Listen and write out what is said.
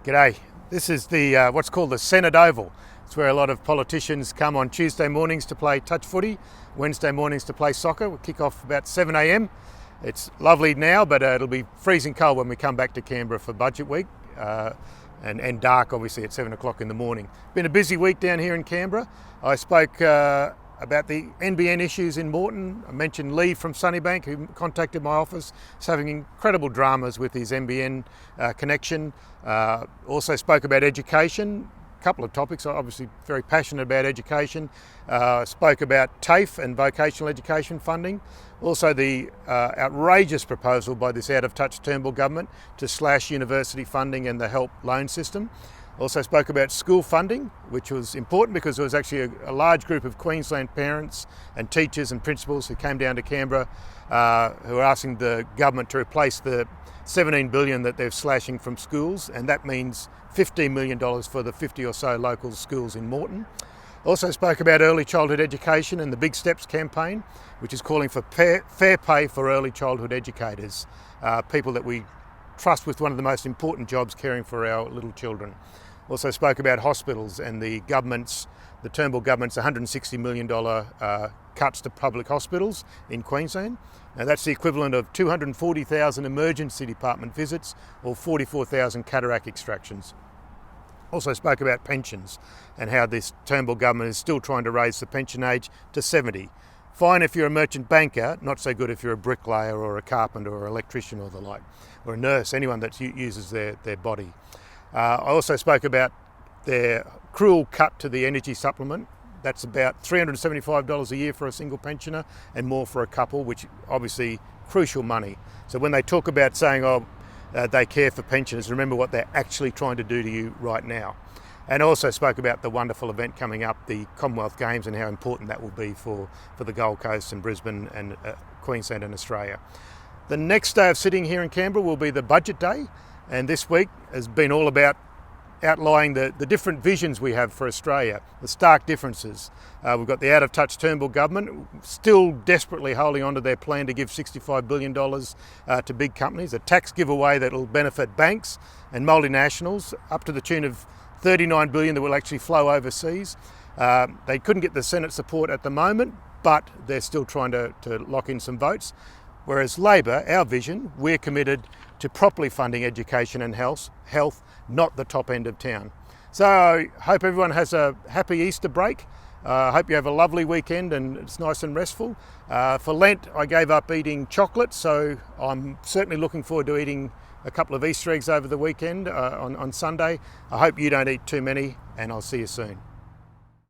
G'day. This is the what's called the Senate Oval. It's where a lot of politicians come on Tuesday mornings to play touch footy, Wednesday mornings to play soccer. We'll kick off about 7 a.m. It's lovely now, but it'll be freezing cold when we come back to Canberra for budget week and dark obviously at 7 o'clock in the morning. Been a busy week down here in Canberra. I spoke about the NBN issues in Moreton. I mentioned Lee from Sunnybank, who contacted my office. He's having incredible dramas with his NBN connection. Also spoke about education. A couple of topics. I'm obviously very passionate about education. Spoke about TAFE and vocational education funding. Also the outrageous proposal by this out-of-touch Turnbull government to slash university funding and the HELP loan system. Also spoke about school funding, which was important because there was actually a large group of Queensland parents and teachers and principals who came down to Canberra who are asking the government to replace the $17 billion that they're slashing from schools, and that means $15 million for the 50 or so local schools in Moreton. Also spoke about early childhood education and the Big Steps campaign, which is calling for fair pay for early childhood educators, people that we trust with one of the most important jobs, caring for our little children. Also spoke about hospitals and the Turnbull government's $160 million cuts to public hospitals in Queensland. Now that's the equivalent of 240,000 emergency department visits or 44,000 cataract extractions. Also spoke about pensions and how this Turnbull government is still trying to raise the pension age to 70. Fine if you're a merchant banker, not so good if you're a bricklayer or a carpenter or an electrician or the like, or a nurse, anyone that uses their body. I also spoke about their cruel cut to the energy supplement. That's about $375 a year for a single pensioner and more for a couple, which obviously crucial money. So when they talk about saying, they care for pensioners, remember what they're actually trying to do to you right now. And also spoke about the wonderful event coming up, the Commonwealth Games, and how important that will be for the Gold Coast and Brisbane and Queensland and Australia. The next day of sitting here in Canberra will be the budget day, and this week has been all about outlining the different visions we have for Australia, the stark differences. We've got the out-of-touch Turnbull government still desperately holding on to their plan to give $65 billion to big companies, a tax giveaway that will benefit banks and multinationals up to the tune of $39 billion that will actually flow overseas. They couldn't get the Senate support at the moment, but they're still trying to lock in some votes. Whereas Labor, our vision, we're committed to properly funding education and health, not the top end of town. So I hope everyone has a happy Easter break. I hope you have a lovely weekend and it's nice and restful. For Lent, I gave up eating chocolate, so I'm certainly looking forward to eating a couple of Easter eggs over the weekend on Sunday. I hope you don't eat too many, and I'll see you soon.